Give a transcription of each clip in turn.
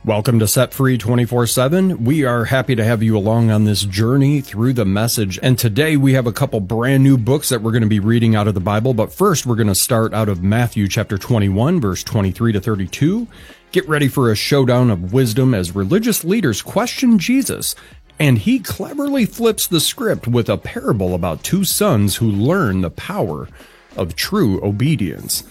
Welcome to Set Free 24/7. We are happy to have you along on this journey through the message. And today we have a couple brand new books that we're going to be reading out of the Bible. But first, we're going to start out of Matthew chapter 21, verse 23 to 32. Get ready for a showdown of wisdom as religious leaders question Jesus. And he cleverly flips the script with a parable about two sons who learn the power of true obedience.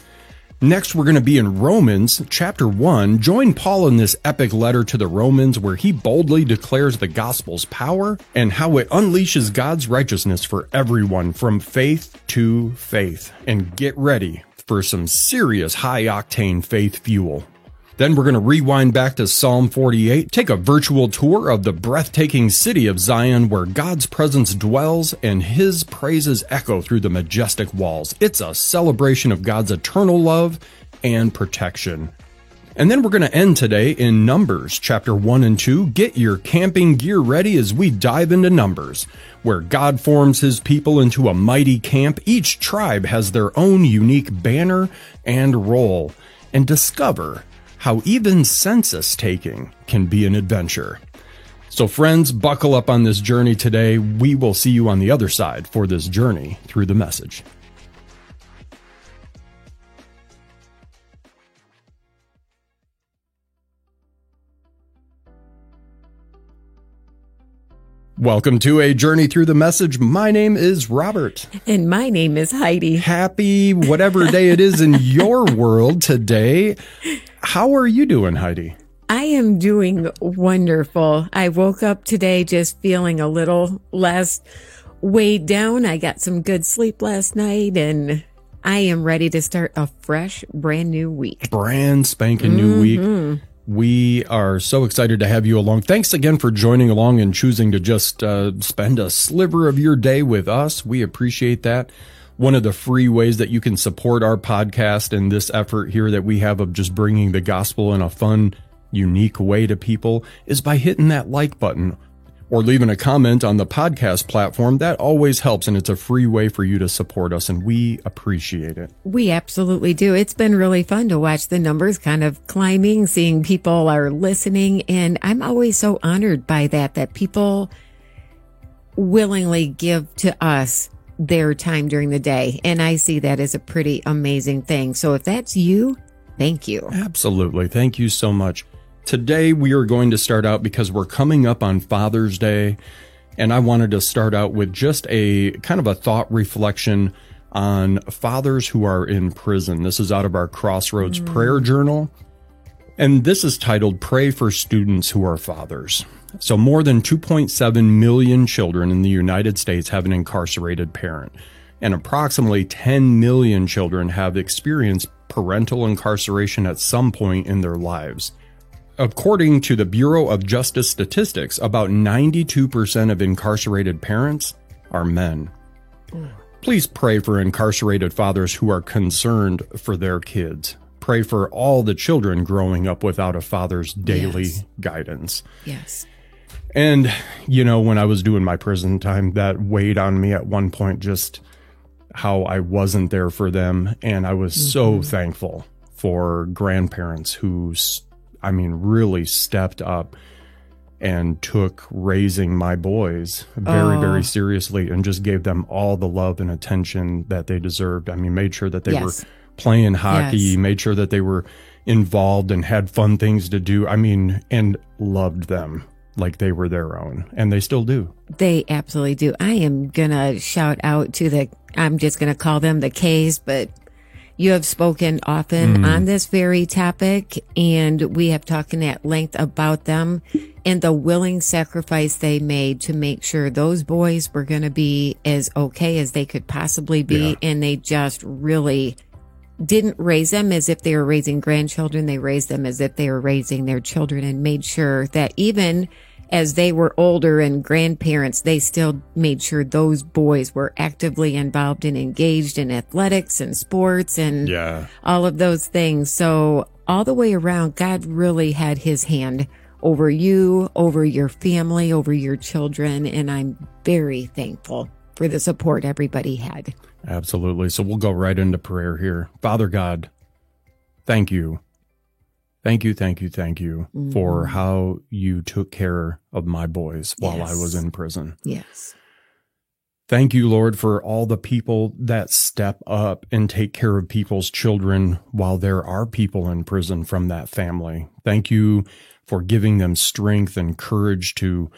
Next, we're going to be in Romans chapter 1. Join Paul in this epic letter to the Romans where he boldly declares the gospel's power and how it unleashes God's righteousness for everyone from faith to faith. And get ready for some serious high-octane faith fuel. Then we're going to rewind back to Psalm 48, take a virtual tour of the breathtaking city of Zion where God's presence dwells and his praises echo through the majestic walls. It's a celebration of God's eternal love and protection. And then we're going to end today in Numbers chapter 1 and 2. Get your camping gear ready as we dive into Numbers, where God forms his people into a mighty camp. Each tribe has their own unique banner and role. And discover how even census taking can be an adventure. So friends, buckle up on this journey today. We will see you on the other side for this journey through the message. Welcome to A Journey Through the Message. My name is Robert. And my name is Heidi. Happy whatever day it is in your world today. How are you doing, Heidi? I am doing wonderful. I woke up today just feeling a little less weighed down. I got some good sleep last night, and I am ready to start a fresh, brand new week. Brand spanking new week. We are so excited to have you along. Thanks again for joining along and choosing to just spend a sliver of your day with us. We appreciate that. One of the free ways that you can support our podcast and this effort here that we have of just bringing the gospel in a fun, unique way to people is by hitting that like button or leaving a comment on the podcast platform. That always helps, and it's a free way for you to support us, and we appreciate it. We absolutely do. It's been really fun to watch the numbers kind of climbing, seeing people are listening, and I'm always so honored by that people willingly give to us their time during the day, and I see that as a pretty amazing thing. So if that's you, thank you. Absolutely. Thank you so much. Today, we are going to start out because we're coming up on Father's Day, and I wanted to start out with just a kind of a thought reflection on fathers who are in prison. This is out of our Crossroads prayer journal, and this is titled, Pray for Students Who Are Fathers. So more than 2.7 million children in the United States have an incarcerated parent, and approximately 10 million children have experienced parental incarceration at some point in their lives. According to the Bureau of Justice Statistics, about 92% of incarcerated parents are men. Please pray for incarcerated fathers who are concerned for their kids. Pray for all the children growing up without a father's daily guidance. Yes. And, you know, when I was doing my prison time, that weighed on me at one point, just how I wasn't there for them. And I was so thankful for grandparents who really stepped up and took raising my boys very, very seriously and just gave them all the love and attention that they deserved. I mean, made sure that they were playing hockey, made sure that they were involved and had fun things to do. I mean, and loved them like they were their own, and they still do. They absolutely do. I am going to shout out to I'm just going to call them the K's, but you have spoken often on this very topic, and we have talked at length about them and the willing sacrifice they made to make sure those boys were going to be as okay as they could possibly be. Yeah. And they just really didn't raise them as if they were raising grandchildren. They raised them as if they were raising their children, and made sure that even as they were older and grandparents, they still made sure those boys were actively involved and engaged in athletics and sports and all of those things. So all the way around, God really had his hand over you, over your family, over your children. And I'm very thankful for the support everybody had. Absolutely. So we'll go right into prayer here. Father God, thank you. Thank you for how you took care of my boys while I was in prison. Yes. Thank you, Lord, for all the people that step up and take care of people's children while there are people in prison from that family. Thank you for giving them strength and courage to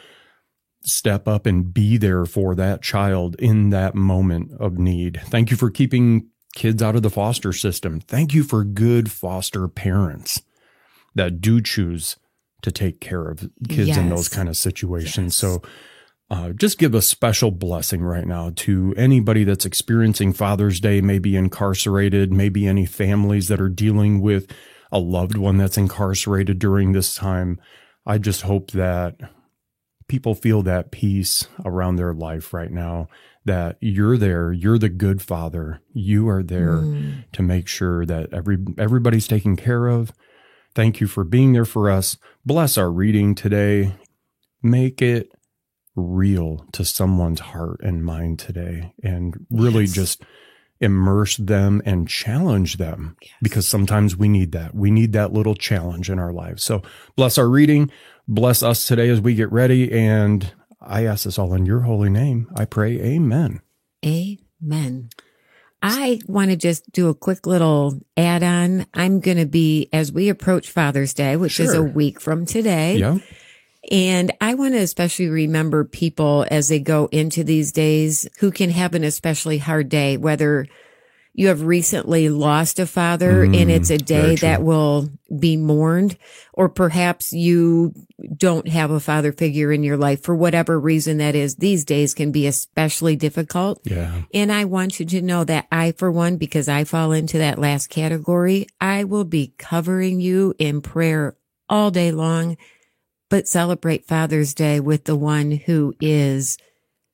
step up and be there for that child in that moment of need. Thank you for keeping kids out of the foster system. Thank you for good foster parents that do choose to take care of kids in those kind of situations. So just give a special blessing right now to anybody that's experiencing Father's Day, maybe incarcerated, maybe any families that are dealing with a loved one that's incarcerated during this time. I just hope that people feel that peace around their life right now, that you're there, you're the good Father, you are there to make sure that everybody's taken care of. Thank you for being there for us. Bless our reading today. Make it real to someone's heart and mind today, and really just immerse them and challenge them, because sometimes we need that. We need that little challenge in our lives. So bless our reading. Bless us today as we get ready. And I ask this all in your holy name. I pray, amen. Amen. I want to just do a quick little add-on. I'm going to be, as we approach Father's Day, which is a week from today. Yeah. And I want to especially remember people as they go into these days who can have an especially hard day, whether you have recently lost a father and it's a day that will be mourned, or perhaps you don't have a father figure in your life for whatever reason that is. These days can be especially difficult. Yeah. And I want you to know that I, for one, because I fall into that last category, I will be covering you in prayer all day long, but celebrate Father's Day with the one who is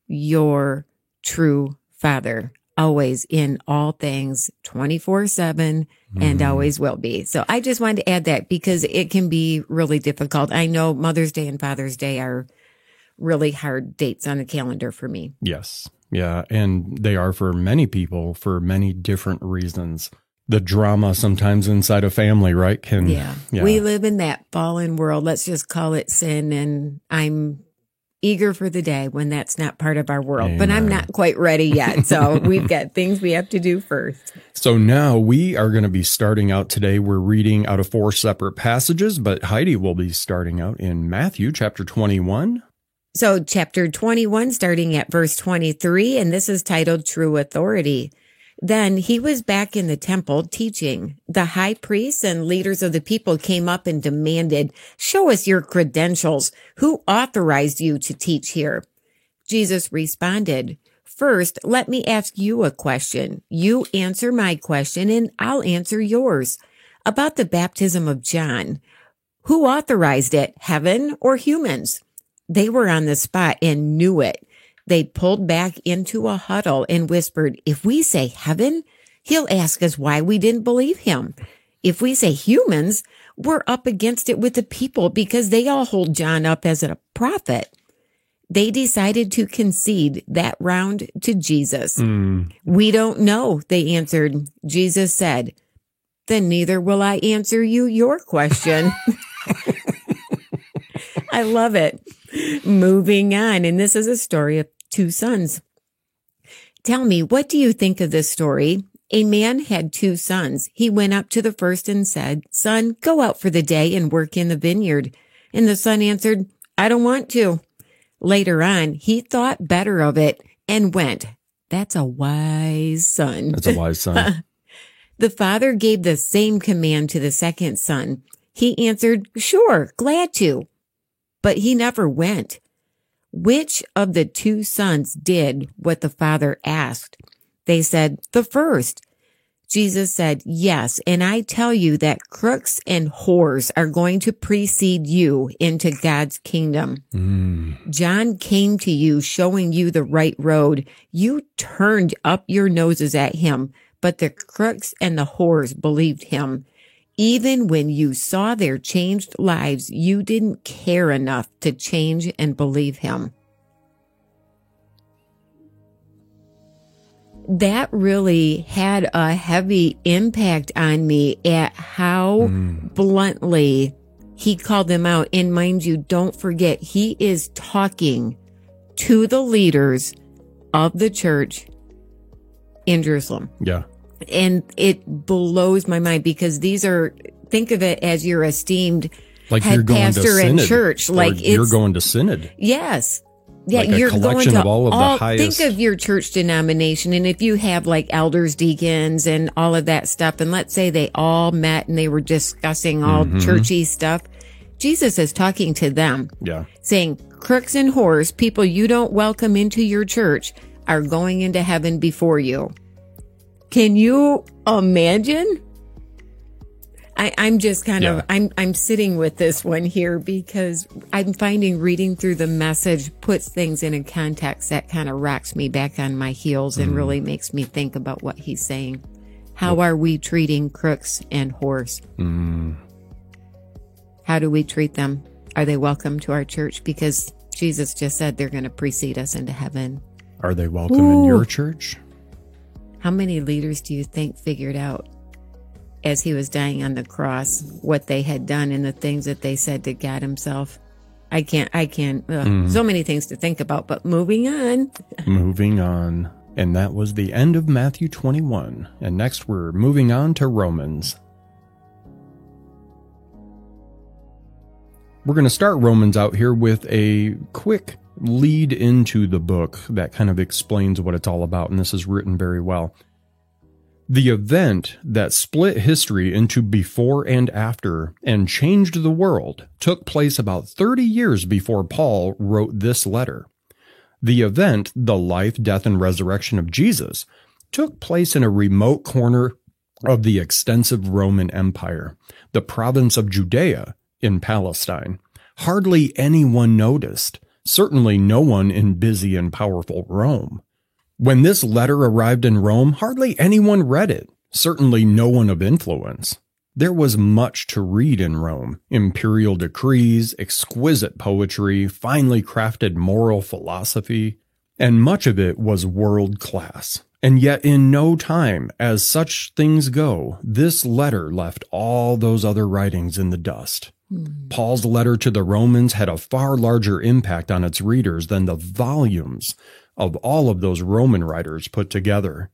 your true father. Always, in all things, 24/7, and always will be. So I just wanted to add that because it can be really difficult. I know Mother's Day and Father's Day are really hard dates on the calendar for me. Yes. Yeah. And they are for many people for many different reasons. The drama sometimes inside a family, right? We live in that fallen world. Let's just call it sin. And I'm eager for the day when that's not part of our world, but I'm not quite ready yet. So we've got things we have to do first. So now we are going to be starting out today. We're reading out of 4 separate passages, but Heidi will be starting out in Matthew chapter 21. So chapter 21, starting at verse 23, and this is titled True Authority. Then he was back in the temple teaching. The high priests and leaders of the people came up and demanded, "Show us your credentials. Who authorized you to teach here?" Jesus responded, "First, let me ask you a question. You answer my question and I'll answer yours. About the baptism of John, who authorized it, heaven or humans?" They were on the spot and knew it. They pulled back into a huddle and whispered, "If we say heaven, he'll ask us why we didn't believe him. If we say humans, we're up against it with the people because they all hold John up as a prophet." They decided to concede that round to Jesus. "We don't know," they answered. Jesus said, "Then neither will I answer you your question." I love it. Moving on. And this is a story of 2 sons. "Tell me, what do you think of this story? A man had 2 sons. He went up to the first and said, 'Son, go out for the day and work in the vineyard.' And the son answered, 'I don't want to.' Later on, he thought better of it and went." That's a wise son. That's a wise son. "The father gave the same command to the second son. He answered, 'Sure, glad to.' But he never went. Which of the 2 sons did what the father asked?" They said, "The first." Jesus said, "Yes, and I tell you that crooks and whores are going to precede you into God's kingdom. John came to you showing you the right road. You turned up your noses at him, but the crooks and the whores believed him. Even when you saw their changed lives, you didn't care enough to change and believe him." That really had a heavy impact on me at how how bluntly he called them out. And mind you, don't forget, he is talking to the leaders of the church in Jerusalem. Yeah. And it blows my mind because these are, think of it as your esteemed like head you're going pastor to synod, in church. Like you're going to synod. Yes. Yeah, like a you're collection going to of all of the highest. Think of your church denomination, and if you have like elders, deacons, and all of that stuff, and let's say they all met and they were discussing all churchy stuff, Jesus is talking to them. Yeah. Saying, crooks and whores, people you don't welcome into your church, are going into heaven before you. Can you imagine? I'm just kind of, I'm sitting with this one here because I'm finding reading through the Message puts things in a context that kind of rocks me back on my heels and really makes me think about what he's saying. How are we treating crooks and whores? How do we treat them? Are they welcome to our church? Because Jesus just said they're going to precede us into heaven. Are they welcome in your church? How many leaders do you think figured out as he was dying on the cross what they had done and the things that they said to God himself? I can't. So many things to think about, but moving on. Moving on. And that was the end of Matthew 21. And next we're moving on to Romans. We're going to start Romans out here with a quick lead into the book that kind of explains what it's all about, and this is written very well. The event that split history into before and after and changed the world took place about 30 years before Paul wrote this letter. The event, the life, death, and resurrection of Jesus, took place in a remote corner of the extensive Roman Empire, the province of Judea in Palestine. Hardly anyone noticed, certainly no one in busy and powerful Rome. When this letter arrived in Rome, hardly anyone read it, certainly no one of influence. There was much to read in Rome: imperial decrees, exquisite poetry, finely crafted moral philosophy, and much of it was world class. And yet in no time, as such things go, this letter left all those other writings in the dust. Paul's letter to the Romans had a far larger impact on its readers than the volumes of all of those Roman writers put together.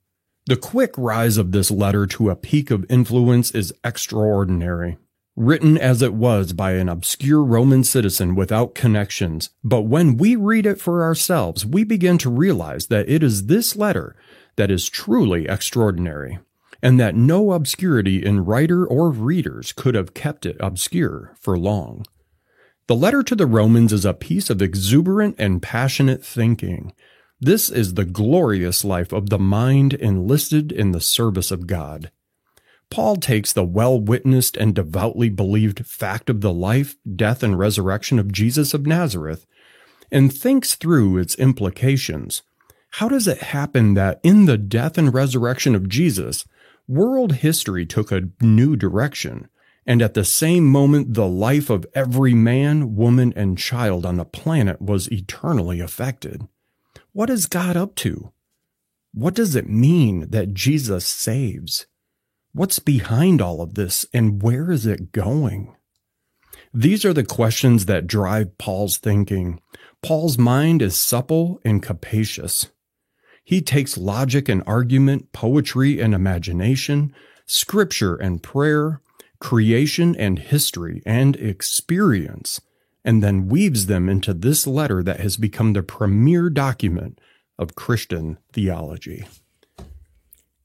The quick rise of this letter to a peak of influence is extraordinary. Written as it was by an obscure Roman citizen without connections, but when we read it for ourselves, we begin to realize that it is this letter that is truly extraordinary, and that no obscurity in writer or readers could have kept it obscure for long. The letter to the Romans is a piece of exuberant and passionate thinking. This is the glorious life of the mind enlisted in the service of God. Paul takes the well-witnessed and devoutly believed fact of the life, death, and resurrection of Jesus of Nazareth and thinks through its implications. How does it happen that in the death and resurrection of Jesus, world history took a new direction, and at the same moment the life of every man, woman, and child on the planet was eternally affected? What is God up to? What does it mean that Jesus saves? What's behind all of this, and where is it going? These are the questions that drive Paul's thinking. Paul's mind is supple and capacious. He takes logic and argument, poetry and imagination, scripture and prayer, creation and history and experience, and then weaves them into this letter that has become the premier document of Christian theology.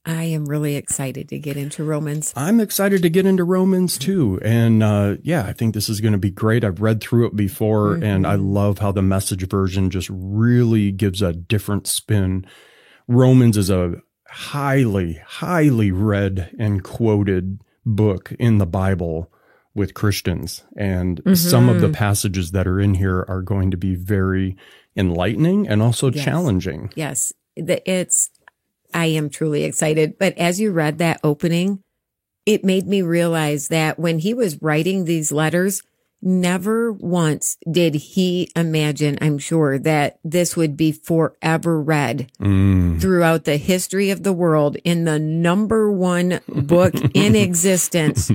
I am really excited to get into Romans. I'm excited to get into Romans too. And I think this is going to be great. I've read through it before, and I love how the Message version just really gives a different spin. Romans is a highly, highly read and quoted book in the Bible with Christians. And some of the passages that are in here are going to be very enlightening and also challenging. Yes, I am truly excited. But as you read that opening, it made me realize that when he was writing these letters, never once did he imagine, I'm sure, that this would be forever read throughout the history of the world in the number one book in existence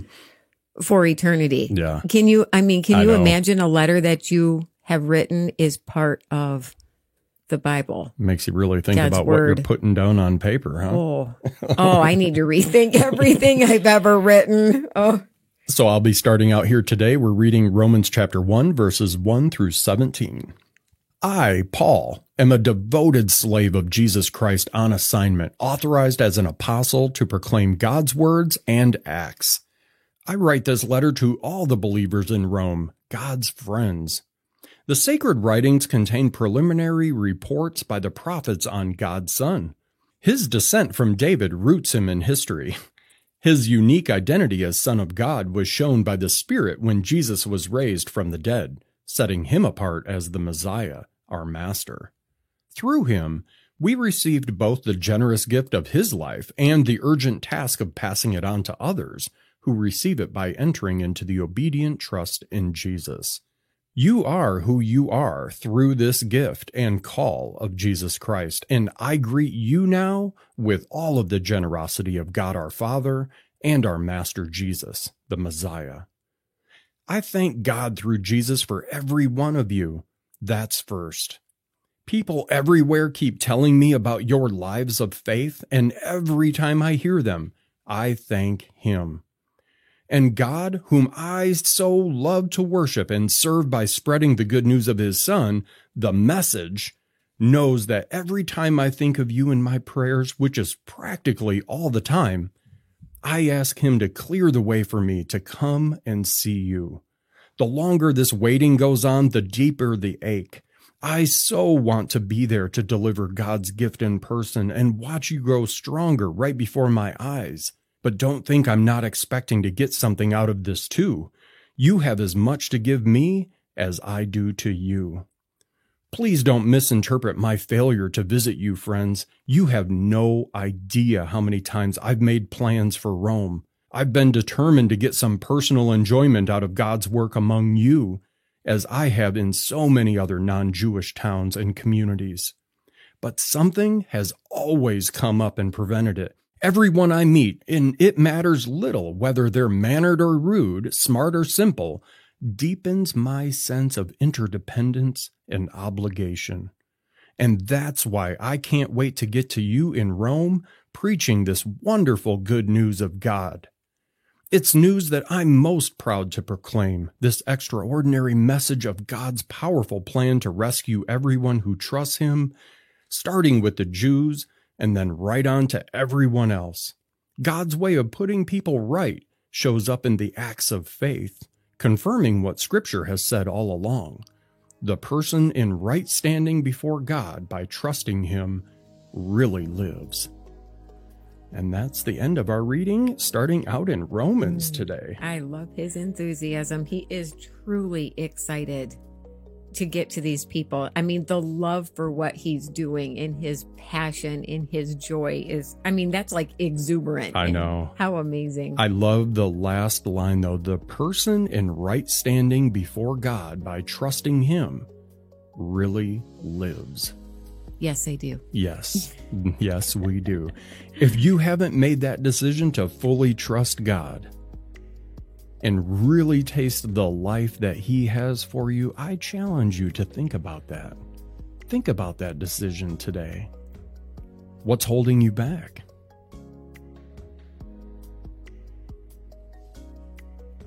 for eternity. Yeah. Can you I know. imagine a letter that you have written is part of the Bible? Makes you really think God's about word. what you're putting down on paper, huh? Oh, I need to rethink everything I've ever written. Oh, So I'll be starting out here today. We're reading Romans chapter 1, verses 1 through 17. I, Paul, am a devoted slave of Jesus Christ on assignment, authorized as an apostle to proclaim God's words and acts. I write this letter to all the believers in Rome, God's friends. The sacred writings contain preliminary reports by the prophets on God's Son. His descent from David roots him in history. His unique identity as Son of God was shown by the Spirit when Jesus was raised from the dead, setting him apart as the Messiah, our Master. Through him, we received both the generous gift of his life and the urgent task of passing it on to others who receive it by entering into the obedient trust in Jesus. You are who you are through this gift and call of Jesus Christ, and I greet you now with all of the generosity of God our Father and our Master Jesus, the Messiah. I thank God through Jesus for every one of you. That's first. People everywhere keep telling me about your lives of faith, and every time I hear them, I thank Him. And God, whom I so love to worship and serve by spreading the good news of His Son, the message, knows that every time I think of you in my prayers, which is practically all the time, I ask Him to clear the way for me to come and see you. The longer this waiting goes on, the deeper the ache. I so want to be there to deliver God's gift in person and watch you grow stronger right before my eyes. But don't think I'm not expecting to get something out of this too. You have as much to give me as I do to you. Please don't misinterpret my failure to visit you, friends. You have no idea how many times I've made plans for Rome. I've been determined to get some personal enjoyment out of God's work among you, as I have in so many other non-Jewish towns and communities. But something has always come up and prevented it. Everyone I meet, and it matters little whether they're mannered or rude, smart or simple, deepens my sense of interdependence and obligation. And that's why I can't wait to get to you in Rome, preaching this wonderful good news of God. It's news that I'm most proud to proclaim, this extraordinary message of God's powerful plan to rescue everyone who trusts Him, starting with the Jews, and then right on to everyone else. God's way of putting people right shows up in the acts of faith, confirming what Scripture has said all along. The person in right standing before God by trusting Him really lives. And that's the end of our reading, starting out in Romans today. I love his enthusiasm. He is truly excited to get to these people. I mean, the love for what he's doing and his passion and his joy is, I mean, that's like exuberant. I know. How amazing. I love the last line, though. The person in right standing before God by trusting Him really lives. Yes, I do. Yes. Yes, we do. If you haven't made that decision to fully trust God and really taste the life that He has for you, I challenge you to think about that. Think about that decision today. What's holding you back?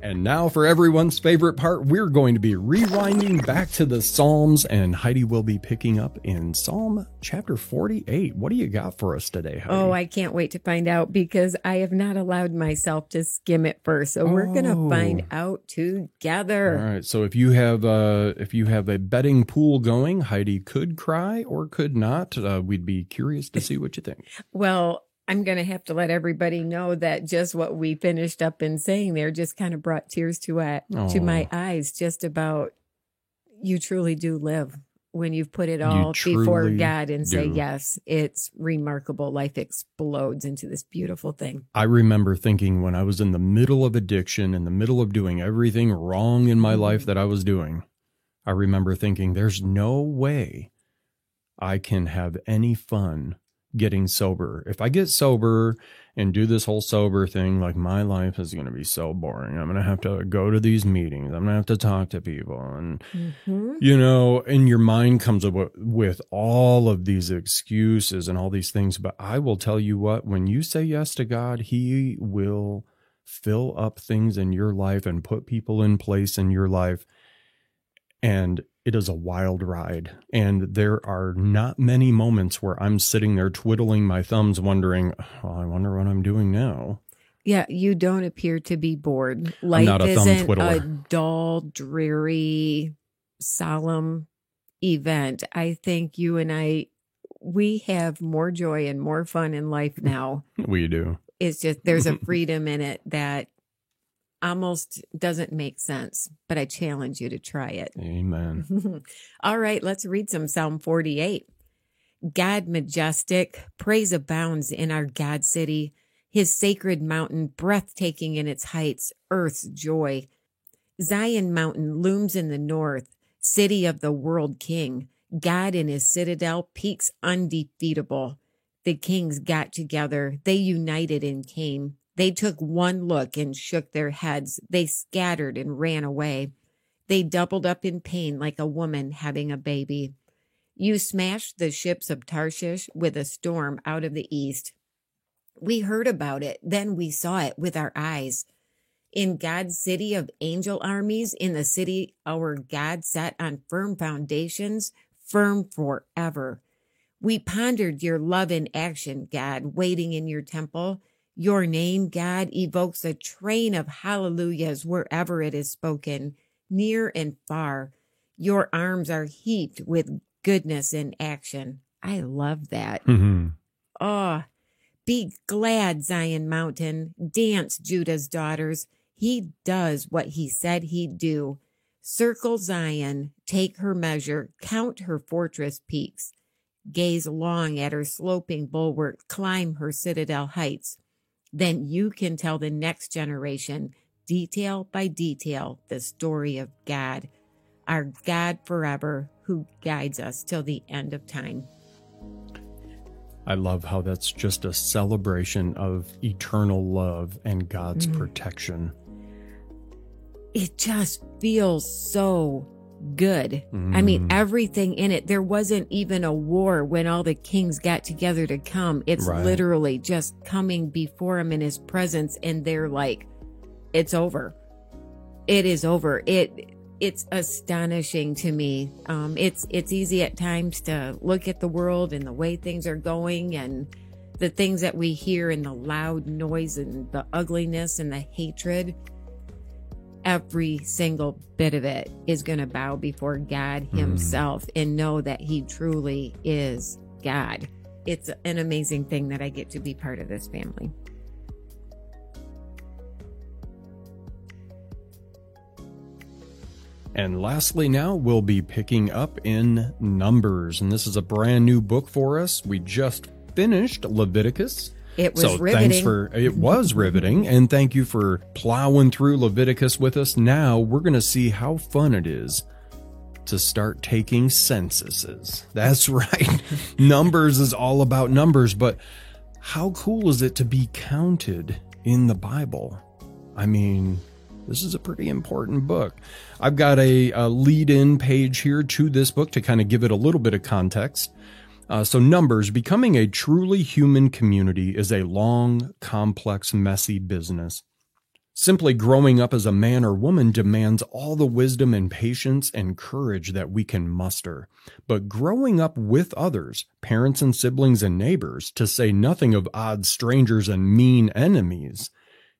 And now for everyone's favorite part, we're going to be rewinding back to the Psalms, and Heidi will be picking up in Psalm chapter 48. What do you got for us today, Heidi? Oh, I can't wait to find out because I have not allowed myself to skim it first. So we're going to find out together. All right. So if you have a betting pool going, Heidi could cry or could not. We'd be curious to see what you think. Well, I'm going to have to let everybody know that just what we finished up in saying there just kind of brought tears to my eyes, just about you truly do live when you've put it all before God and say, yes, it's remarkable. Life explodes into this beautiful thing. I remember thinking when I was in the middle of addiction, in the middle of doing everything wrong in my life that I was doing, I remember thinking there's no way I can have any fun getting sober. If I get sober and do this whole sober thing, like my life is going to be so boring. I'm going to have to go to these meetings. I'm going to have to talk to people. And, you know, and your mind comes up with all of these excuses and all these things. But I will tell you what, when you say yes to God, he will fill up things in your life and put people in place in your life. And it is a wild ride. And there are not many moments where I'm sitting there twiddling my thumbs wondering, oh, I wonder what I'm doing now. Yeah, you don't appear to be bored. Life isn't a dull, dreary, solemn event. I think you and we have more joy and more fun in life now. We do. It's just there's a freedom in it that almost doesn't make sense, but I challenge you to try it. Amen. All right, let's read some Psalm 48. God majestic, praise abounds in our God city, his sacred mountain, breathtaking in its heights, earth's joy. Zion mountain looms in the north, city of the world king, God in his citadel, peaks undefeatable. The kings got together, they united and came. They took one look and shook their heads. They scattered and ran away. They doubled up in pain like a woman having a baby. You smashed the ships of Tarshish with a storm out of the east. We heard about it, then we saw it with our eyes. In God's city of angel armies, in the city our God set on firm foundations, firm forever. We pondered your love in action, God, waiting in your temple. Your name, God, evokes a train of hallelujahs wherever it is spoken, near and far. Your arms are heaped with goodness in action. I love that. Oh, be glad, Zion Mountain. Dance, Judah's daughters. He does what he said he'd do. Circle Zion, take her measure, count her fortress peaks. Gaze long at her sloping bulwark, climb her citadel heights. Then you can tell the next generation, detail by detail, the story of God, our God forever, who guides us till the end of time. I love how that's just a celebration of eternal love and God's protection. It just feels so good. I mean, everything in it. There wasn't even a war when all the kings got together to come. It's literally just coming before him in his presence, and they're like, it's over. It is over. It's astonishing to me. It's easy at times to look at the world and the way things are going and the things that we hear and the loud noise and the ugliness and the hatred. Every single bit of it is going to bow before God himself and know that he truly is God. It's an amazing thing that I get to be part of this family. And lastly, now we'll be picking up in Numbers. And this is a brand new book for us. We just finished Leviticus. It was riveting. It was riveting, and thank you for plowing through Leviticus with us. Now we're going to see how fun it is to start taking censuses. That's right. Numbers is all about numbers, but how cool is it to be counted in the Bible? I mean, this is a pretty important book. I've got a lead-in page here to this book to kind of give it a little bit of context. So Numbers, becoming a truly human community is a long, complex, messy business. Simply growing up as a man or woman demands all the wisdom and patience and courage that we can muster. But growing up with others, parents and siblings and neighbors, to say nothing of odd strangers and mean enemies,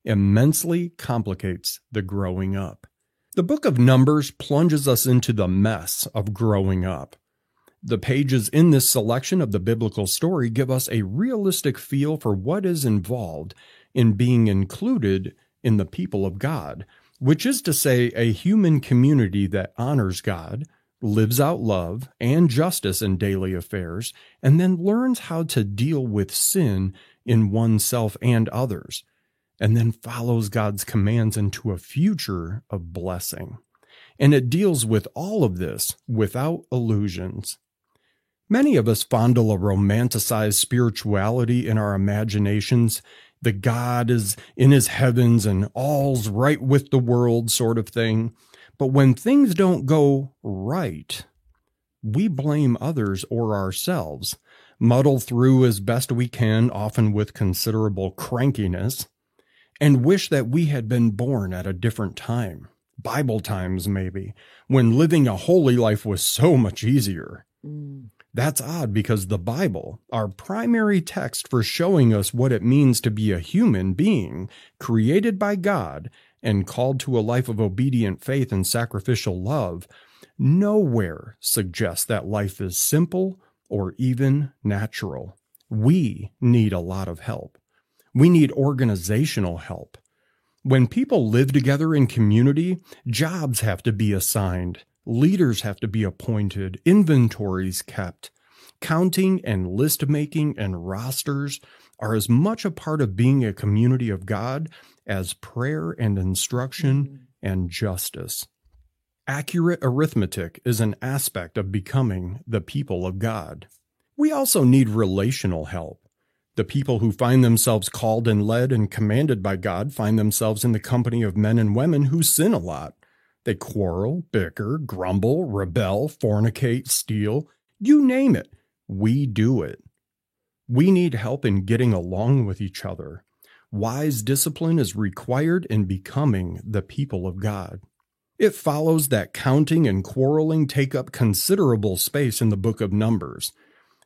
immensely complicates the growing up. The book of Numbers plunges us into the mess of growing up. The pages in this selection of the biblical story give us a realistic feel for what is involved in being included in the people of God, which is to say a human community that honors God, lives out love and justice in daily affairs, and then learns how to deal with sin in oneself and others, and then follows God's commands into a future of blessing. And it deals with all of this without illusions. Many of us fondle a romanticized spirituality in our imaginations. The God is in his heavens and all's right with the world sort of thing. But when things don't go right, we blame others or ourselves, muddle through as best we can, often with considerable crankiness, and wish that we had been born at a different time, Bible times maybe, when living a holy life was so much easier. That's odd because the Bible, our primary text for showing us what it means to be a human being, created by God and called to a life of obedient faith and sacrificial love, nowhere suggests that life is simple or even natural. We need a lot of help. We need organizational help. When people live together in community, jobs have to be assigned. Leaders have to be appointed, inventories kept. Counting and list making and rosters are as much a part of being a community of God as prayer and instruction and justice. Accurate arithmetic is an aspect of becoming the people of God. We also need relational help. The people who find themselves called and led and commanded by God find themselves in the company of men and women who sin a lot. They quarrel, bicker, grumble, rebel, fornicate, steal. You name it. We do it. We need help in getting along with each other. Wise discipline is required in becoming the people of God. It follows that counting and quarreling take up considerable space in the book of Numbers.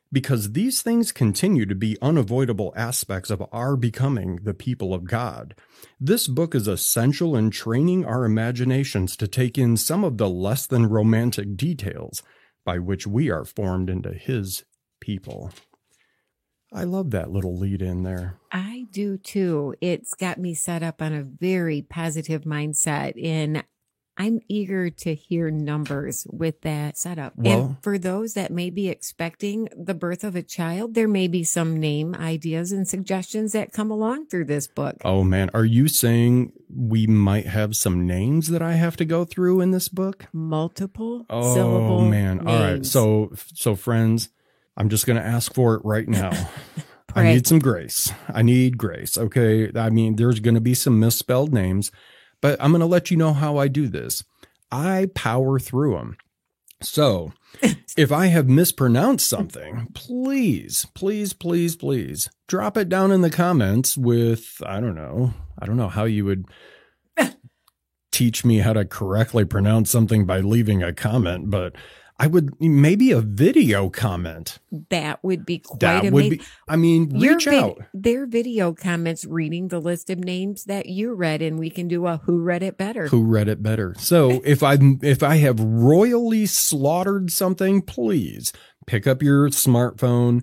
Because these things continue to be unavoidable aspects of our becoming the people of God, this book is essential in training our imaginations to take in some of the less than romantic details by which we are formed into his people. I love that little lead in there. I do too. It's got me set up on a very positive mindset, and I'm eager to hear Numbers with that setup. Well, and for those that may be expecting the birth of a child, there may be some name ideas and suggestions that come along through this book. Oh man, are you saying we might have some names that I have to go through in this book? Multiple syllable man. names. All right. So friends, I'm just going to ask for it right now. I Right. need some grace. I need grace. Okay. I mean, there's going to be some misspelled names. But I'm going to let you know how I do this. I power through them. So if I have mispronounced something, please drop it down in the comments with, I don't know how you would teach me how to correctly pronounce something by leaving a comment, but I would maybe a video comment. That would be quite That amazing. would be, I mean, reach out. Their video comments reading the list of names that you read, and we can do a who read it better. Who read it better? So if I have royally slaughtered something, please pick up your smartphone,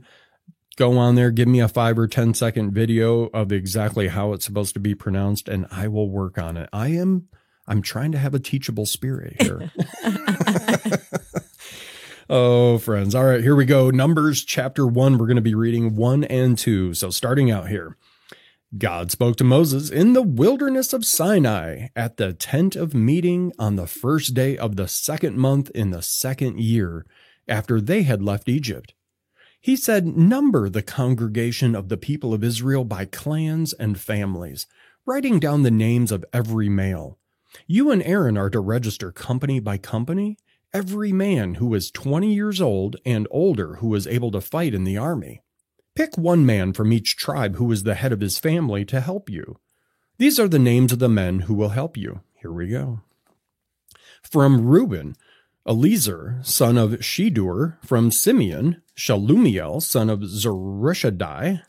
go on there, give me a 5 or 10 second video of exactly how it's supposed to be pronounced, and I will work on it. I'm trying to have a teachable spirit here. Oh, friends. All right, here we go. Numbers chapter 1. We're going to be reading 1 and 2. So starting out here. God spoke to Moses in the wilderness of Sinai at the tent of meeting on the first day of the second month in the second year after they had left Egypt. He said, "Number the congregation of the people of Israel by clans and families, writing down the names of every male. You and Aaron are to register company by company, every man who is 20 years old and older who is able to fight in the army. Pick one man from each tribe who is the head of his family to help you. These are the names of the men who will help you." Here we go. From Reuben, Eliezer, son of Shedur. From Simeon, Shalumiel, son of Zurishaddai.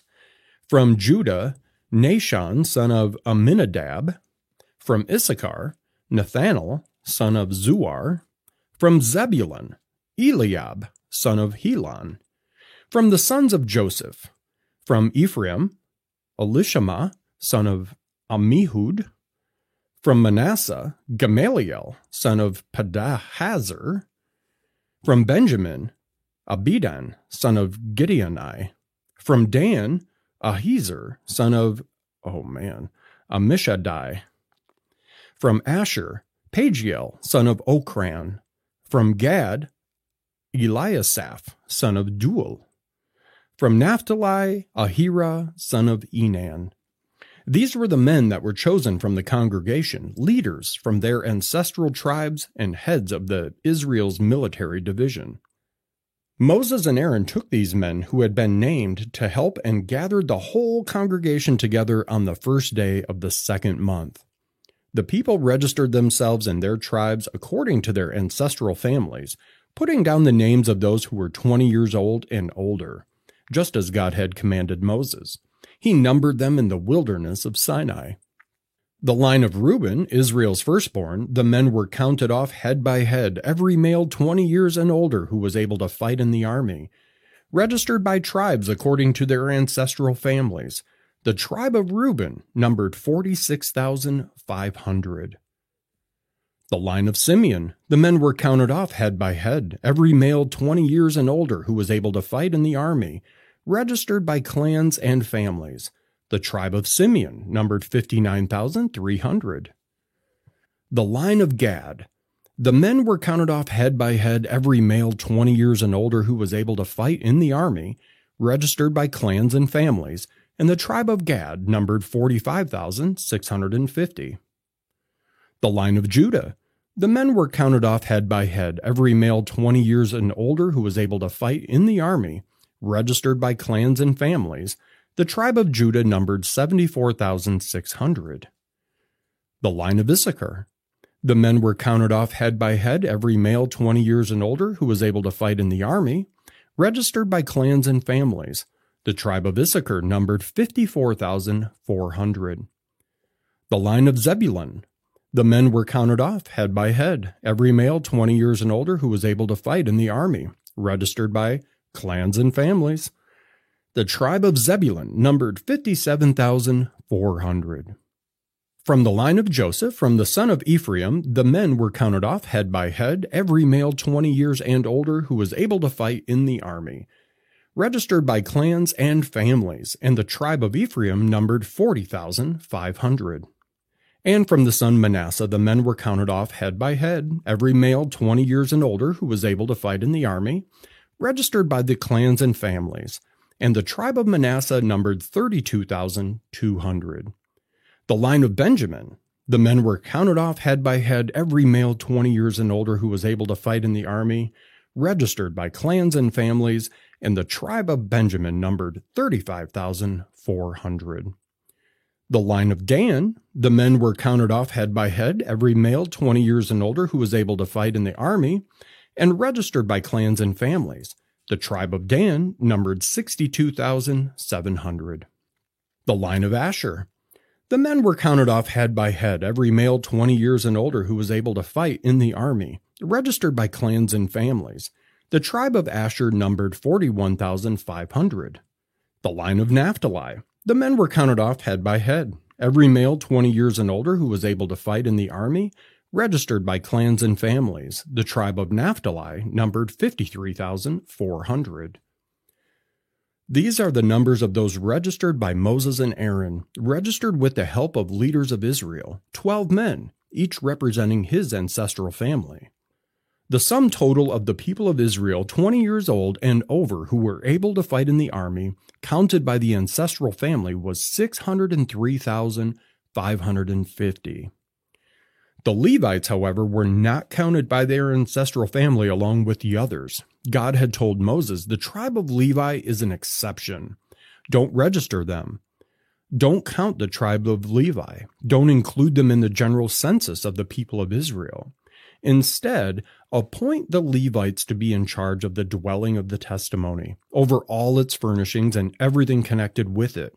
From Judah, Nahshon, son of Amminadab. From Issachar, Nathanael, son of Zuar. From Zebulun, Eliab, son of Helon. From the sons of Joseph, from Ephraim, Elishama, son of Ammihud. From Manasseh, Gamaliel, son of Pedahazar. From Benjamin, Abidan, son of Gideoni. From Dan, Ahiezer, son of, Ammishaddai. From Asher, Pagiel, son of Okran. From Gad, Eliasaph, son of Duel. From Naphtali, Ahira, son of Enan. These were the men that were chosen from the congregation, leaders from their ancestral tribes and heads of Israel's military division. Moses and Aaron took these men who had been named to help and gathered the whole congregation together on the first day of the second month. The people registered themselves and their tribes according to their ancestral families, putting down the names of those who were 20 years old and older, just as God had commanded Moses. He numbered them in the wilderness of Sinai. The line of Reuben, Israel's firstborn, the men were counted off head by head, every male 20 years and older who was able to fight in the army, registered by tribes according to their ancestral families. The tribe of Reuben numbered 46,500. The line of Simeon, the men were counted off head by head, every male 20 years and older who was able to fight in the army, registered by clans and families. The tribe of Simeon numbered 59,300. The line of Gad. The men were counted off head by head, every male 20 years and older who was able to fight in the army, registered by clans and families, and the tribe of Gad numbered 45,650. The line of Judah. The men were counted off head by head, every male 20 years and older who was able to fight in the army, registered by clans and families. The tribe of Judah numbered 74,600. The line of Issachar. The men were counted off head by head, every male 20 years and older who was able to fight in the army, registered by clans and families. The tribe of Issachar numbered 54,400. The line of Zebulun. The men were counted off head by head, every male 20 years and older who was able to fight in the army, registered by clans and families. The tribe of Zebulun numbered 57,400. From the line of Joseph, from the son of Ephraim, the men were counted off head by head, every male 20 years and older who was able to fight in the army, registered by clans and families, and the tribe of Ephraim numbered 40,500. And from the son Manasseh, the men were counted off head by head, every male 20 years and older who was able to fight in the army, registered by the clans and families, and the tribe of Manasseh numbered 32,200. The line of Benjamin. The men were counted off head by head, every male 20 years and older who was able to fight in the army, registered by clans and families, and the tribe of Benjamin numbered 35,400. The line of Dan. The men were counted off head by head, every male 20 years and older who was able to fight in the army, and registered by clans and families. The tribe of Dan numbered 62,700. The line of Asher. The men were counted off head by head, every male 20 years and older who was able to fight in the army, registered by clans and families. The tribe of Asher numbered 41,500. The line of Naphtali. The men were counted off head by head, every male 20 years and older who was able to fight in the army, registered by clans and families. The tribe of Naphtali numbered 53,400. These are the numbers of those registered by Moses and Aaron, registered with the help of leaders of Israel, 12 men, each representing his ancestral family. The sum total of the people of Israel 20 years old and over who were able to fight in the army, counted by the ancestral family, was 603,550. The Levites, however, were not counted by their ancestral family along with the others. God had told Moses, the tribe of Levi is an exception. Don't register them. Don't count the tribe of Levi. Don't include them in the general census of the people of Israel. Instead, appoint the Levites to be in charge of the dwelling of the testimony, over all its furnishings and everything connected with it.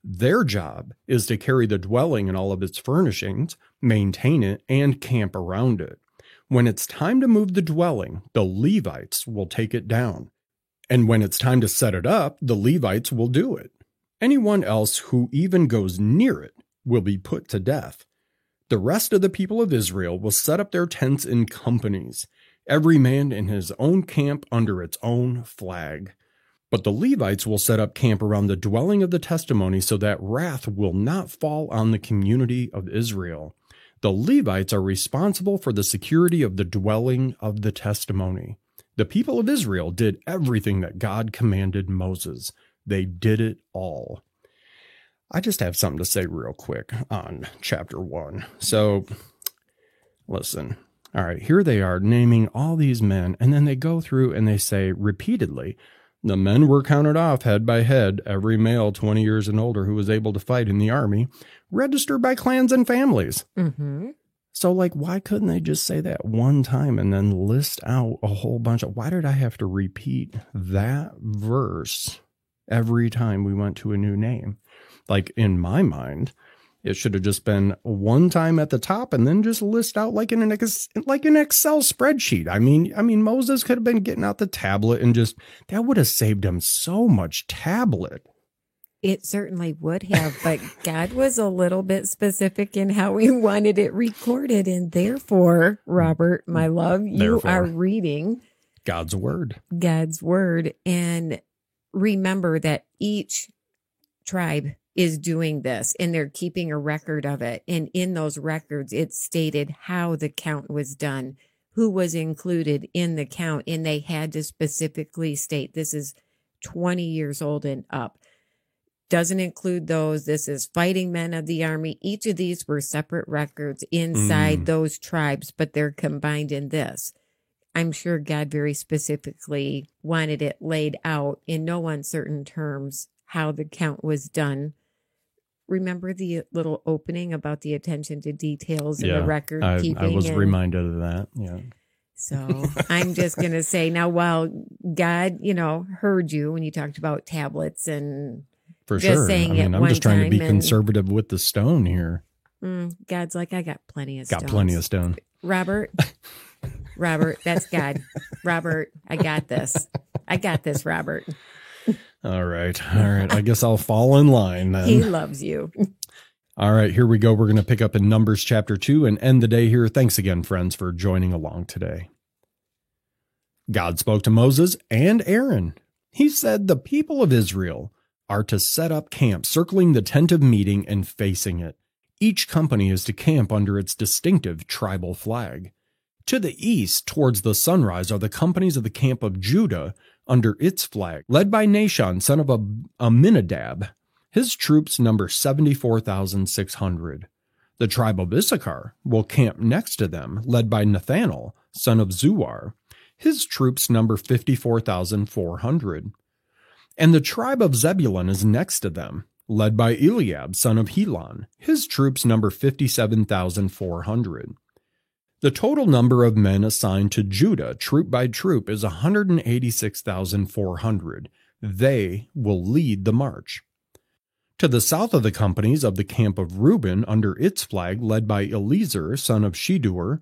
Their job is to carry the dwelling and all of its furnishings, maintain it, and camp around it. When it's time to move the dwelling, the Levites will take it down. And when it's time to set it up, the Levites will do it. Anyone else who even goes near it will be put to death. The rest of the people of Israel will set up their tents in companies, every man in his own camp under its own flag. But the Levites will set up camp around the dwelling of the testimony so that wrath will not fall on the community of Israel. The Levites are responsible for the security of the dwelling of the testimony. The people of Israel did everything that God commanded Moses. They did it all. I just have something to say real quick on chapter 1. So, listen. All right, here they are naming all these men, and then they go through and they say repeatedly, the men were counted off head by head, every male 20 years and older who was able to fight in the army, registered by clans and families. Mm-hmm. So, like, why couldn't they just say that one time and then list out a whole bunch of, why did I have to repeat that verse every time we went to a new name? Like, in my mind, it should have just been one time at the top and then just list out like in an Excel spreadsheet. I mean, Moses could have been getting out the tablet and just, that would have saved him so much tablet. It certainly would have, but God was a little bit specific in how he wanted it recorded. And therefore, Robert, my love, you are reading God's word. God's word. And remember that each tribe is doing this and they're keeping a record of it. And in those records, it stated how the count was done, who was included in the count. And they had to specifically state this is 20 years old and up. Doesn't include those. This is fighting men of the army. Each of these were separate records inside those tribes, but they're combined in this. I'm sure God very specifically wanted it laid out in no uncertain terms how the count was done. Remember the little opening about the attention to details and the record keeping? I was reminded of that. Yeah. So I'm just going to say now, while God, heard you when you talked about tablets and for just sure. saying I'm just trying to be conservative with the stone here. God's like, I got plenty of stones. Got plenty of stone. Robert, that's God. Robert, I got this. Robert. All right. I guess I'll fall in line then. He loves you. All right, here we go. We're going to pick up in Numbers chapter 2 and end the day here. Thanks again, friends, for joining along today. God spoke to Moses and Aaron. He said, the people of Israel are to set up camp circling the tent of meeting and facing it. Each company is to camp under its distinctive tribal flag. To the east, towards the sunrise, are the companies of the camp of Judah under its flag, led by Nahshon, son of Amminadab. His troops number 74,600. The tribe of Issachar will camp next to them, led by Nathanael, son of Zuar. His troops number 54,400. And the tribe of Zebulun is next to them, led by Eliab, son of Helon. His troops number 57,400. The total number of men assigned to Judah, troop by troop, is 186,400. They will lead the march. To the south of the companies of the camp of Reuben, under its flag, led by Eliezer, son of Shedur,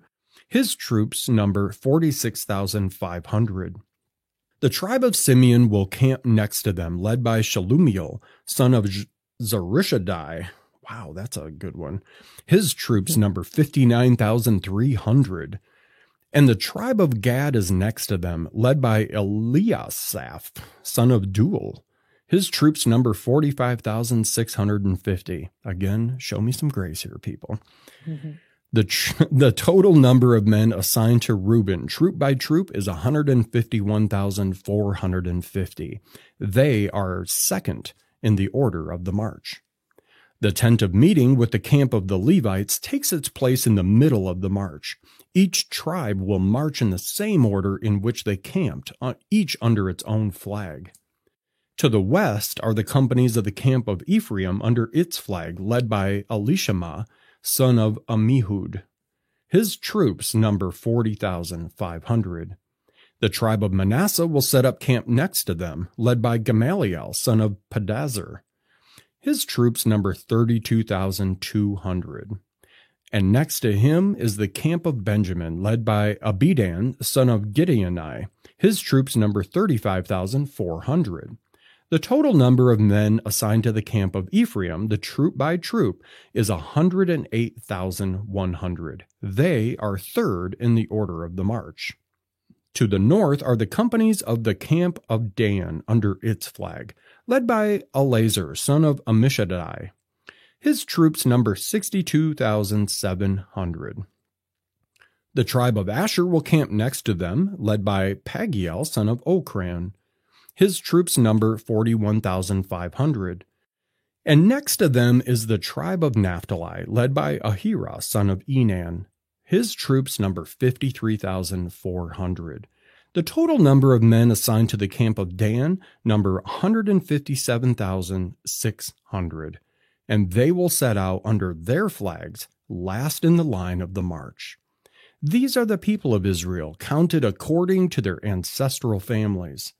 his troops number 46,500. The tribe of Simeon will camp next to them, led by Shelumiel, son of Zurishaddai. Wow, that's a good one. His troops number 59,300. And the tribe of Gad is next to them, led by Eliasaph, son of Duel. His troops number 45,650. Again, show me some grace here, people. Mm-hmm. The total number of men assigned to Reuben, troop by troop, is 151,450. They are second in the order of the march. The tent of meeting with the camp of the Levites takes its place in the middle of the march. Each tribe will march in the same order in which they camped, each under its own flag. To the west are the companies of the camp of Ephraim under its flag, led by Elishama, son of Ammihud. His troops number 40,500. The tribe of Manasseh will set up camp next to them, led by Gamaliel, son of Pedazur. His troops number 32,200. And next to him is the camp of Benjamin, led by Abidan, son of Gideoni. His troops number 35,400. The total number of men assigned to the camp of Ephraim, the troop by troop, is 108,100. They are third in the order of the march. To the north are the companies of the camp of Dan under its flag, led by Eleazar, son of Ammishaddai. His troops number 62,700. The tribe of Asher will camp next to them, led by Pagiel, son of Okran. His troops number 41,500. And next to them is the tribe of Naphtali, led by Ahira, son of Enan. His troops number 53,400. The total number of men assigned to the camp of Dan number 157,600. And they will set out under their flags, last in the line of the march. These are the people of Israel, counted according to their ancestral families.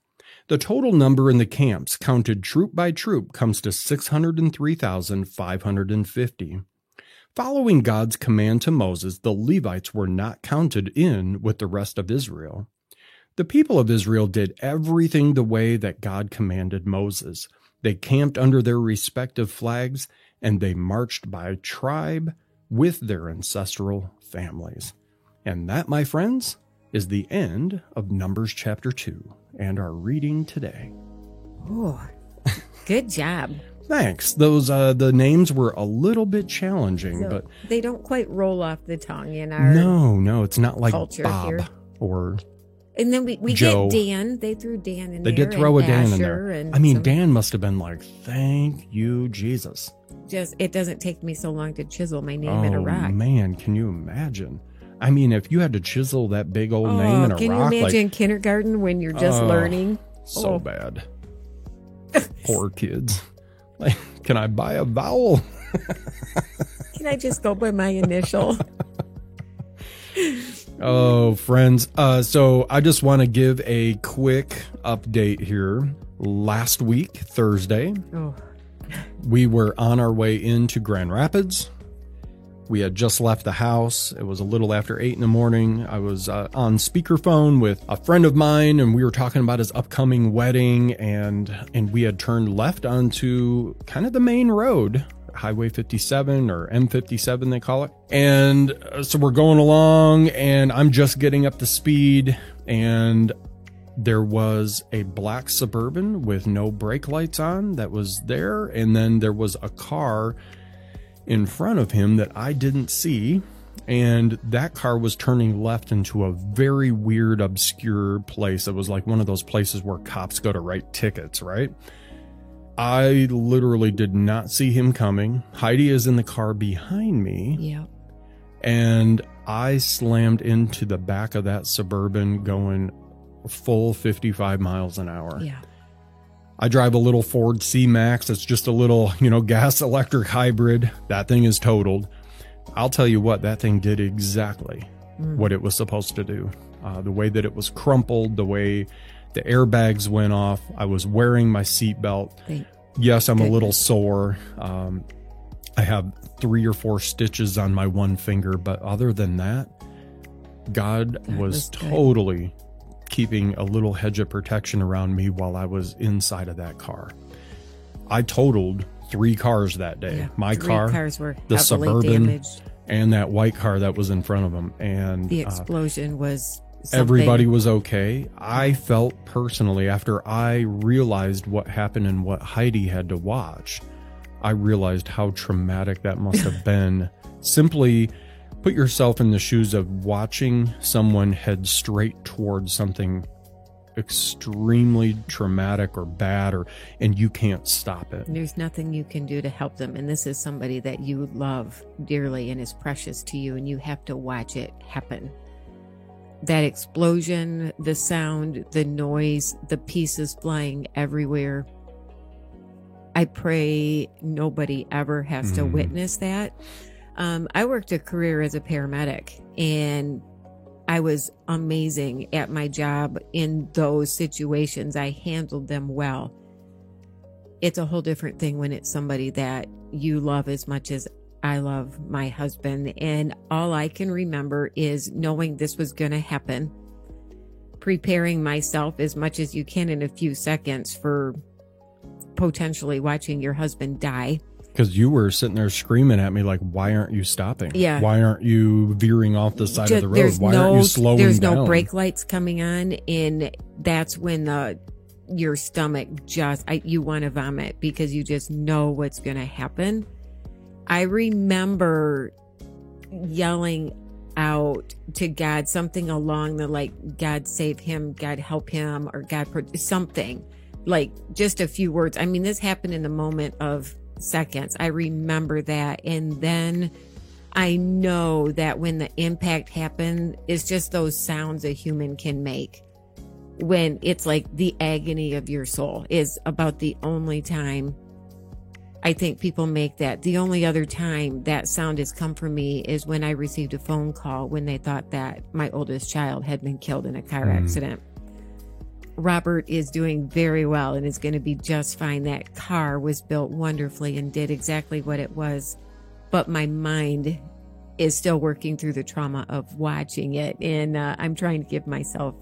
The total number in the camps, counted troop by troop, comes to 603,550. Following God's command to Moses, the Levites were not counted in with the rest of Israel. The people of Israel did everything the way that God commanded Moses. They camped under their respective flags, and they marched by tribe with their ancestral families. And that, my friends, is the end of Numbers chapter 2 and our reading today. Oh, good job. Thanks. Those the names were a little bit challenging, but they don't quite roll off the tongue in our no, it's not like culture Bob here. Or and then we Joe. get Dan. They threw Dan in they there. did throw a Dan in Asher there. And I mean, Dan must have been like, "Thank you, Jesus." Just it doesn't take me so long to chisel my name in a rock. Oh man, can you imagine? I mean, if you had to chisel that big old name in a can rock, you imagine kindergarten when you're just learning? So bad. Poor kids. Like, can I buy a vowel? Can I just go by my initial? Oh, friends. So I just want to give a quick update here. Last week, Thursday, we were on our way into Grand Rapids. We had just left the house. It was a little after 8 in the morning. I was on speakerphone with a friend of mine, and we were talking about his upcoming wedding, and we had turned left onto kind of the main road, Highway 57 or M57 they call it. And so we're going along, and I'm just getting up to speed, and there was a black Suburban with no brake lights on that was there, and then there was a car in front of him that I didn't see, and that car was turning left into a very weird, obscure place. It was like one of those places where cops go to write tickets, right? I literally did not see him coming. Heidi is in the car behind me. Yeah. And I slammed into the back of that Suburban going full 55 miles an hour. Yeah. I drive a little Ford C-Max. It's just a little, gas electric hybrid. That thing is totaled. I'll tell you what, that thing did exactly what it was supposed to do. The way that it was crumpled, the way the airbags went off. I was wearing my seatbelt. Yes, I'm a little sore. I have 3 or 4 stitches on my one finger, but other than that, God was totally keeping a little hedge of protection around me while I was inside of that car. I totaled 3 cars that day. Yeah, my 3 car, cars were the Suburban, damaged. And that white car that was in front of them. And the explosion was something. Everybody was okay. I felt personally, after I realized what happened and what Heidi had to watch, I realized how traumatic that must have been. Simply put yourself in the shoes of watching someone head straight towards something extremely traumatic or bad, and you can't stop it. There's nothing you can do to help them. And this is somebody that you love dearly and is precious to you, and you have to watch it happen. That explosion, the sound, the noise, the pieces flying everywhere. I pray nobody ever has to witness that. I worked a career as a paramedic, and I was amazing at my job in those situations. I handled them well. It's a whole different thing when it's somebody that you love as much as I love my husband. And all I can remember is knowing this was going to happen, preparing myself as much as you can in a few seconds for potentially watching your husband die. Because you were sitting there screaming at me like, why aren't you stopping? Yeah. Why aren't you veering off the side of the road? Why aren't you slowing down? There's no brake lights coming on, and that's when your stomach you want to vomit because you just know what's going to happen. I remember yelling out to God, something along the like, God save him, God help him, or God, something like just a few words. I mean, this happened in the moment of seconds. I remember that. And then I know that when the impact happened, it's just those sounds a human can make. When it's like the agony of your soul is about the only time I think people make that. The only other time that sound has come from me is when I received a phone call when they thought that my oldest child had been killed in a car accident. Robert is doing very well and is going to be just fine. That car was built wonderfully and did exactly what it was. But my mind is still working through the trauma of watching it. And I'm trying to give myself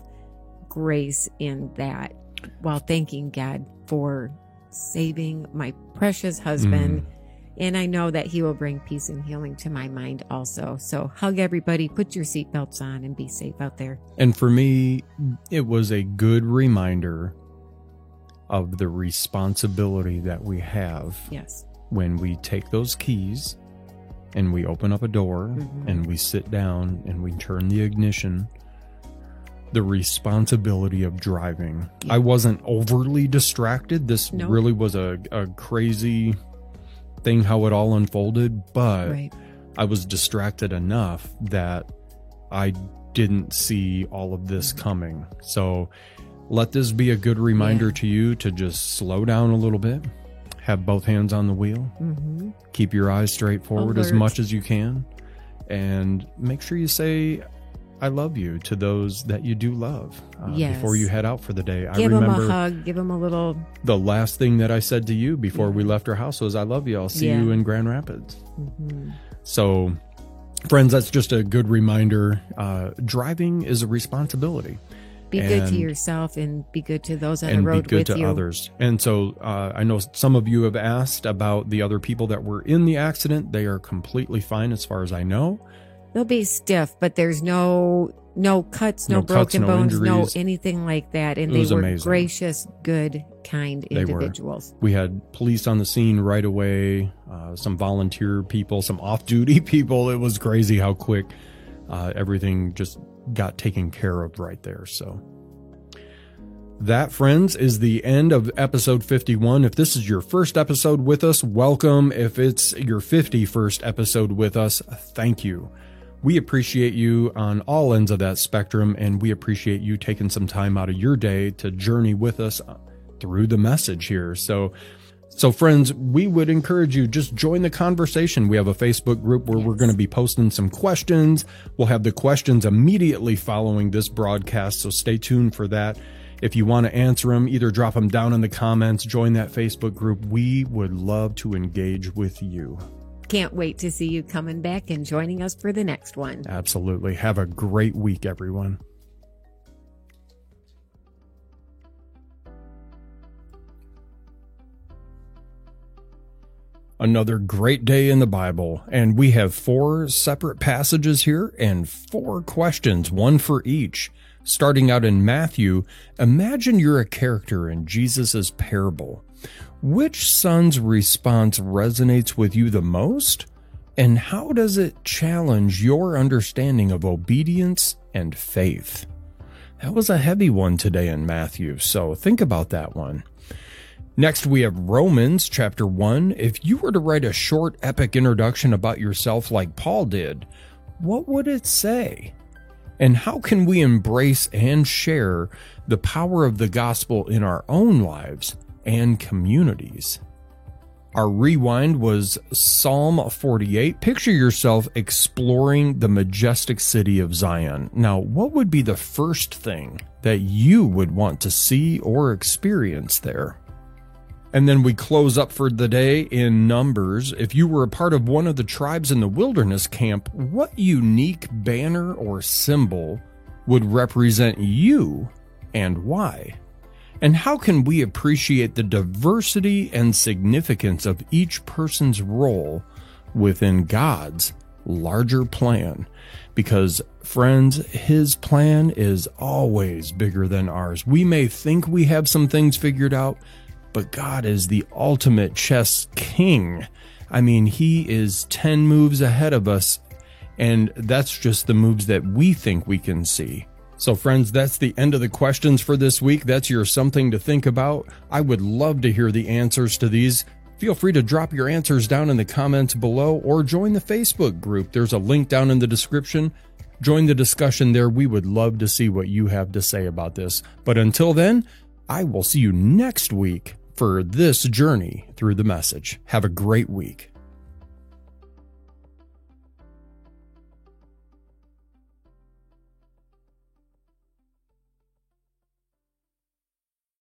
grace in that while thanking God for saving my precious husband. And I know that he will bring peace and healing to my mind also. So hug everybody, put your seatbelts on, and be safe out there. And for me, it was a good reminder of the responsibility that we have when we take those keys and we open up a door and we sit down and we turn the ignition. The responsibility of driving. I wasn't overly distracted. This really was a crazy thing how it all unfolded, but I was distracted enough that I didn't see all of this coming. So let this be a good reminder to you to just slow down a little bit, have both hands on the wheel, keep your eyes straight forward as much as you can, and make sure you say I love you to those that you do love before you head out for the day. Give them a hug. Give them a little. The last thing that I said to you before we left our house was, I love you. I'll see you in Grand Rapids. So, friends, that's just a good reminder. Driving is a responsibility. Be good to yourself and be good to those on the road with you. And be good to others. And so I know some of you have asked about the other people that were in the accident. They are completely fine as far as I know. They'll be stiff, but there's no cuts, no broken bones, injuries. No anything like that. And they were amazing. Gracious, good, kind individuals. We had police on the scene right away, some volunteer people, some off-duty people. It was crazy how quick everything just got taken care of right there. So that, friends, is the end of episode 51. If this is your first episode with us, welcome. If it's your 51st episode with us, thank you. We appreciate you on all ends of that spectrum, and we appreciate you taking some time out of your day to journey with us through the message here. So friends, we would encourage you, just join the conversation. We have a Facebook group where we're going to be posting some questions. We'll have the questions immediately following this broadcast, so stay tuned for that. If you want to answer them, either drop them down in the comments, join that Facebook group. We would love to engage with you. Can't wait to see you coming back and joining us for the next one. Absolutely. Have a great week, everyone. Another great day in the Bible, and we have 4 separate passages here and 4 questions, one for each. Starting out in Matthew, imagine you're a character in Jesus' parable. Which son's response resonates with you the most? And how does it challenge your understanding of obedience and faith? That was a heavy one today in Matthew, so think about that one. Next, we have Romans chapter 1. If you were to write a short, epic introduction about yourself like Paul did, what would it say? And how can we embrace and share the power of the gospel in our own lives and communities? Our rewind was Psalm 48. Picture yourself exploring the majestic city of Zion. Now, what would be the first thing that you would want to see or experience there? And then we close up for the day in Numbers. If you were a part of one of the tribes in the wilderness camp, what unique banner or symbol would represent you and why? And how can we appreciate the diversity and significance of each person's role within God's larger plan? Because, friends, His plan is always bigger than ours. We may think we have some things figured out, but God is the ultimate chess king. I mean, He is 10 moves ahead of us, And that's just the moves that we think we can see. So friends, that's the end of the questions for this week. That's your something to think about. I would love to hear the answers to these. Feel free to drop your answers down in the comments below or join the Facebook group. There's a link down in the description. Join the discussion there. We would love to see what you have to say about this. But until then, I will see you next week for this journey through the message. Have a great week.